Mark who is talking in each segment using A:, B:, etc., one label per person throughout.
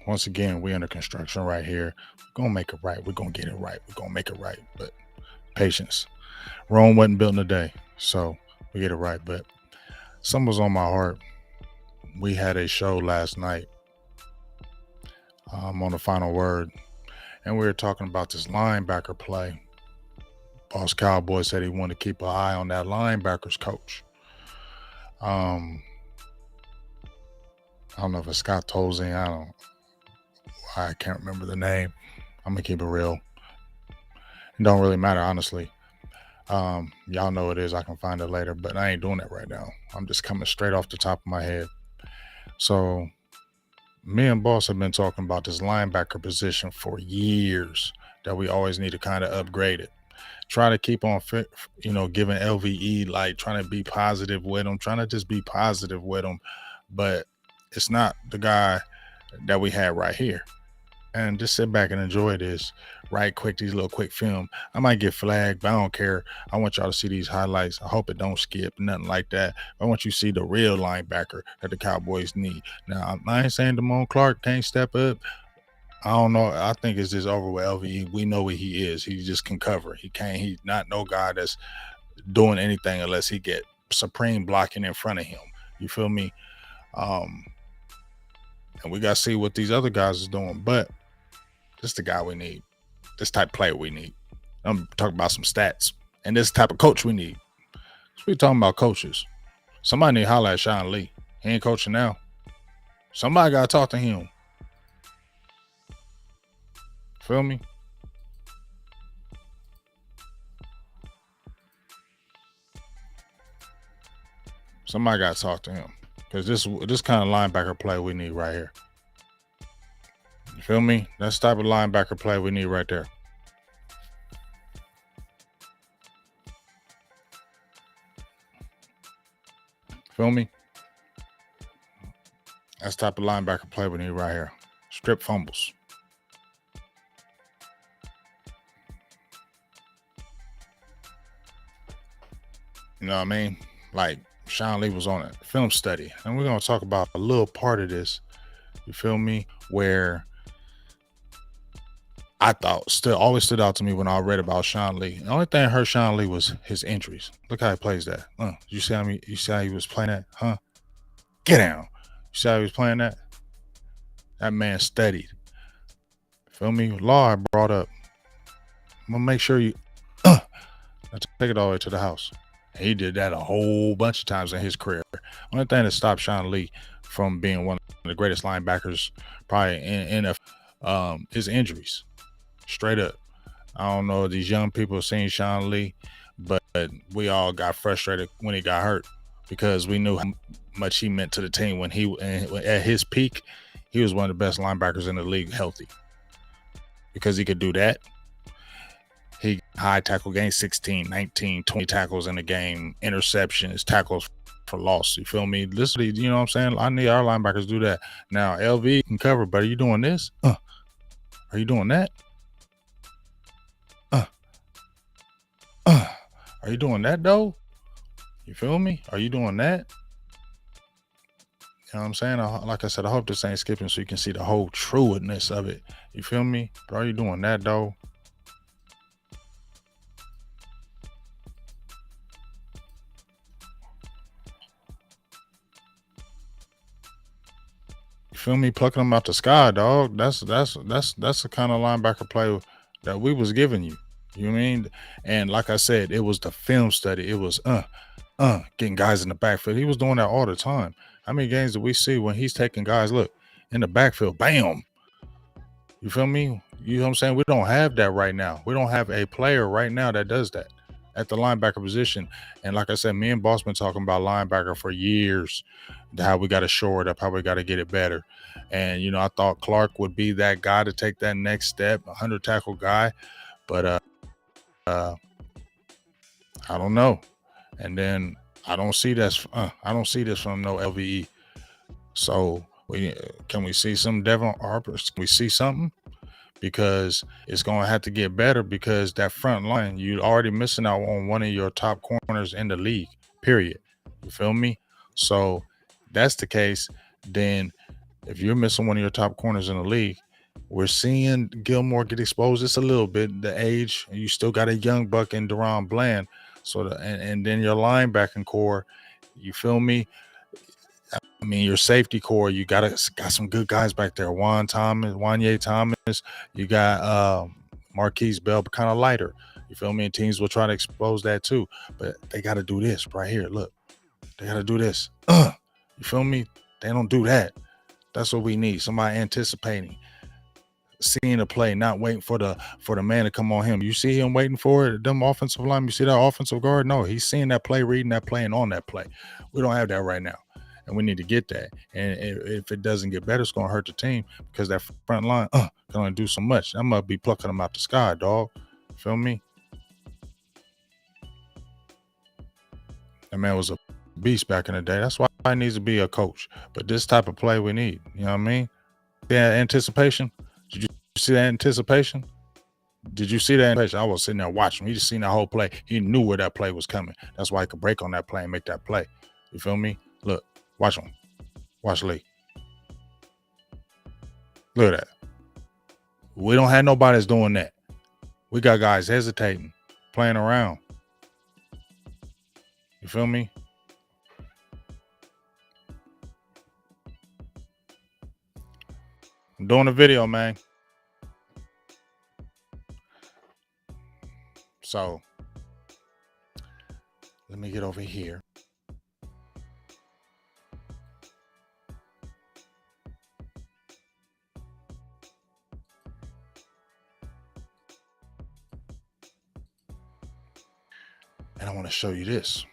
A: Once again, we under construction right here. We're gonna make it right. We're gonna get it right. We're gonna make it right. But patience. Rome wasn't built in a day, so we get it right. But something was on my heart. We had a show last night on the final word, and we were talking about this linebacker play. Boss Cowboy said he wanted to keep an eye on that linebackers coach. Um, I don't know if it's Scott Tolzien. I can't remember the name. I'm gonna keep it real. It don't really matter, honestly. Y'all know it is. I can find it later, but I ain't doing that right now. I'm just coming straight off the top of my head. So me and Boss have been talking about this linebacker position for years, that we always need to kind of upgrade it. Try to keep on fit, giving LVE, like trying to be positive with him, trying to just be positive with him. But it's not the guy that we had right here. And just sit back and enjoy this right quick, these little quick film. I might get flagged, but I don't care. I want y'all to see these highlights. I hope it don't skip, nothing like that. I want you to see the real linebacker that the Cowboys need. Now, I ain't saying Damone Clark can't step up. I don't know. I think it's just over with LVE. We know what he is. He just can cover. He's not no guy that's doing anything unless he get supreme blocking in front of him. You feel me? And we got to see what these other guys is doing. But this is the guy we need. This type of player we need. I'm talking about some stats. And this type of coach we need. So we talking about coaches. Somebody need to holler at Sean Lee. He ain't coaching now. Somebody got to talk to him. Feel me? Somebody got to talk to him. Because this kind of linebacker play we need right here. You feel me? That's the type of linebacker play we need right there. Feel me? That's the type of linebacker play we need right here. Strip fumbles. You know what I mean? Like Sean Lee was on a film study. And we're going to talk about a little part of this. You feel me? Where I thought always stood out to me when I read about Sean Lee. The only thing I heard Sean Lee was his injuries. Look how he plays that. You see how he was playing that? Huh? Get down. You see how he was playing that? That man studied. Feel me? Law I brought up. I'm gonna make sure you let's take it all the way to the house. And he did that a whole bunch of times in his career. Only thing that stopped Sean Lee from being one of the greatest linebackers probably in NFL is injuries. Straight up. I don't know if these young people seen Sean Lee, but we all got frustrated when he got hurt because we knew how much he meant to the team when he at his peak. He was one of the best linebackers in the league healthy because he could do that. He high tackle game, 16, 19, 20 tackles in the game, interceptions, tackles for loss. You feel me? Listen, you know what I'm saying? I need our linebackers to do that. Now, LV can cover, but are you doing this? Are you doing that? Are you doing that, though? You feel me? Are you doing that? You know what I'm saying? Like I said, I hope this ain't skipping so you can see the whole trueness of it. You feel me? But are you doing that, though? You feel me? Plucking them out the sky, dog. That's the kind of linebacker play that we was giving you. You know what I mean? And like I said, it was the film study. It was getting guys in the backfield. He was doing that all the time. How many games do we see when he's taking guys, look, in the backfield, bam. You feel me? You know what I'm saying? We don't have that right now. We don't have a player right now that does that at the linebacker position. And like I said, me and Boss been talking about linebacker for years, how we got to shore it up, how we got to get it better. And, you know, I thought Clark would be that guy to take that next step, 100 tackle guy. But I don't know. And then I don't see this. I don't see this from no LVE. So can we see some Devon Harpers? Can we see something? Because it's going to have to get better because that front line, you're already missing out on one of your top corners in the league, period. You feel me? So that's the case. Then If you're missing one of your top corners in the league, we're seeing Gilmore get exposed just a little bit. The age, and you still got a young buck in Deron Bland. And then your linebacking core, you feel me? I mean, your safety core, you got some good guys back there. Wanye Thomas, you got Marquise Bell, but kind of lighter. You feel me? And teams will try to expose that too. But they got to do this right here. Look, they got to do this. You feel me? They don't do that. That's what we need. Somebody anticipating, seeing the play, not waiting for the man to come on him. You see him waiting for it. Them offensive line. You see that offensive guard? No, he's seeing that play, reading that play, and on that play. We don't have that right now, and we need to get that. And if it doesn't get better, it's gonna hurt the team because that front line can only do so much. I must be plucking them out the sky, dog. Feel me? That man was a beast back in the day. That's why he needs to be a coach. But this type of play we need. You know what I mean? Yeah, anticipation. Did you see that anticipation? Did you see that anticipation? I was sitting there watching. He just seen that whole play. He knew where that play was coming. That's why he could break on that play and make that play. You feel me? Look, watch him. Watch Lee. Look at that. We don't have nobody that's doing that. We got guys hesitating, playing around. You feel me? I'm doing a video, man. So let me get over here. And I want to show you this.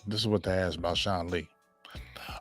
A: This is what they asked about Sean Lee.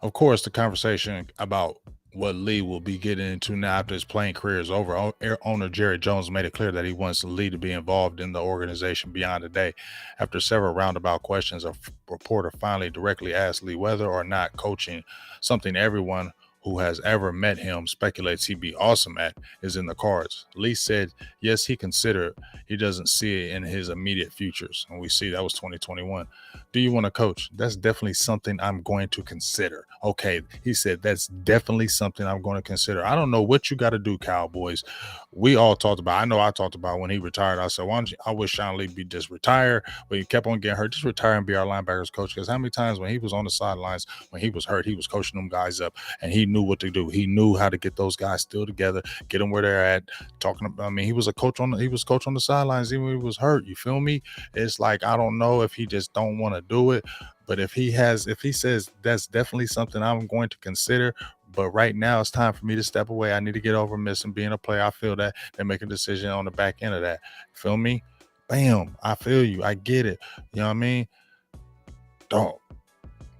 A: Of course, the conversation about what Lee will be getting into now after his playing career is over. Owner Jerry Jones made it clear that he wants Lee to be involved in the organization beyond the day. After several roundabout questions, a reporter finally directly asked Lee whether or not coaching, something everyone who has ever met him speculates he'd be awesome at, is in the cards. Lee said, yes, he considered. He doesn't see it in his immediate futures. And we see that was 2021. Do you want to coach? That's definitely something I'm going to consider. Okay, he said that's definitely something I'm going to consider. I don't know what you got to do, Cowboys. We all talked about. I know I talked about when he retired. I said, why don't you, I wish Sean Lee be just retire, but he kept on getting hurt. Just retire and be our linebackers coach. Because how many times when he was on the sidelines, when he was hurt, he was coaching them guys up, and he knew what to do. He knew how to get those guys still together, get them where they're at. Talking about, I mean, he was coach on the sidelines even when he was hurt. You feel me? It's like I don't know if he just don't want to do it. But if he says that's definitely something I'm going to consider, but right now it's time for me to step away. I need to get over missing being a player. I feel that and make a decision on the back end of that. Feel me? Bam. I feel you. I get it. You know what I mean? Dog.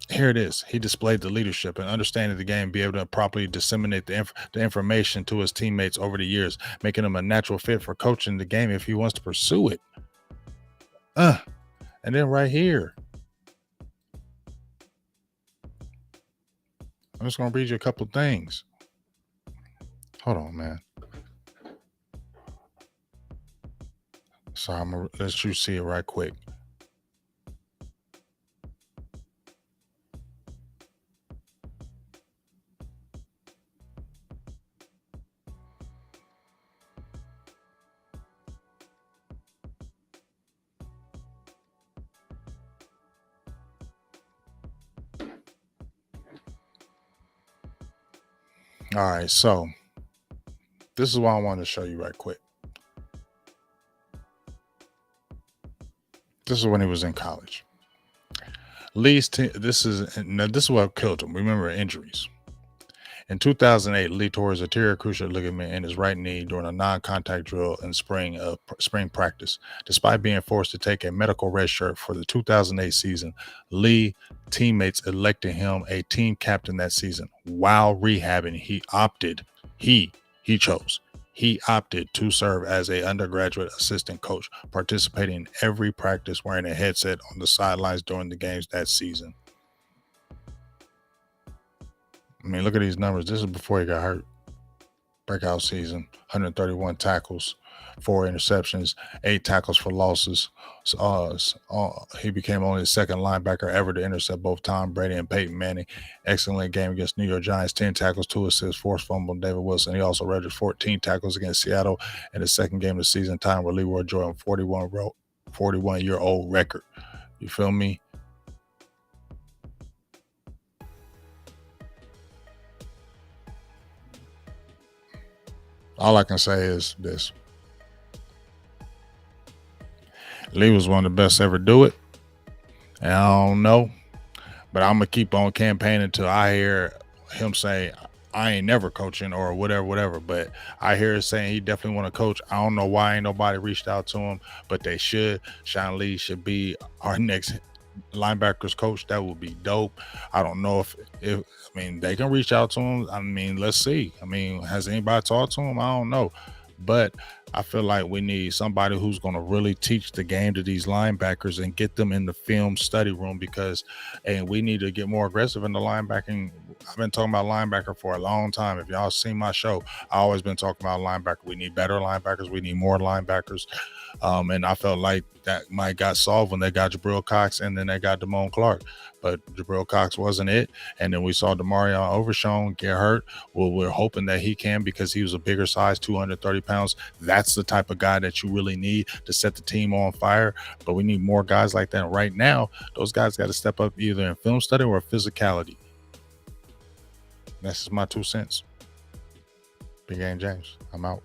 A: Here it is. He displayed the leadership and understanding the game, be able to properly disseminate the information to his teammates over the years, making him a natural fit for coaching the game if he wants to pursue it. And then right here, I'm just going to read you a couple things. Hold on, man. Sorry, I'm going to let you see it right quick. All right, so this is what I wanted to show you right quick. This is when he was in college. Lee's team. This is what killed him. Remember, injuries. In 2008, Lee tore his anterior cruciate ligament in his right knee during a non-contact drill in spring practice. Despite being forced to take a medical red shirt for the 2008 season, Lee teammates elected him a team captain that season. While rehabbing, he opted to serve as a undergraduate assistant coach, participating in every practice wearing a headset on the sidelines during the games that season. I mean, look at these numbers. This is before he got hurt. breakout season, 131 tackles, 4 interceptions, 8 tackles for losses. He became only the second linebacker ever to intercept both Tom Brady and Peyton Manning. Excellent game against New York Giants, 10 tackles, 2 assists, forced fumble, David Wilson. He also registered 14 tackles against Seattle in the second game of the season, tying with Leroy Jordan 41-year-old record. You feel me? All I can say is this. Lee was one of the best to ever do it. And I don't know, but I'm gonna keep on campaigning until I hear him say I ain't never coaching or whatever. But I hear it saying he definitely want to coach. I don't know why ain't nobody reached out to him, but they should. Sean Lee should be our next linebackers coach. That would be dope. I don't know if I mean they can reach out to him. I mean, let's see. I mean, has anybody talked to him? I don't know. But I feel like we need somebody who's going to really teach the game to these linebackers and get them in the film study room because and we need to get more aggressive in the linebacking. I've been talking about linebacker for a long time. If y'all seen my show, I always been talking about linebacker. We need better linebackers. We need more linebackers. And I felt like that might got solved when they got Jabril Cox and then they got Damone Clark. But Jabril Cox wasn't it. And then we saw Demarion Overshown get hurt. Well, we're hoping that he can because he was a bigger size, 230 pounds. That's the type of guy that you really need to set the team on fire. But we need more guys like that. Right now, those guys got to step up either in film study or physicality. That's my 2 cents. Big Game James. I'm out.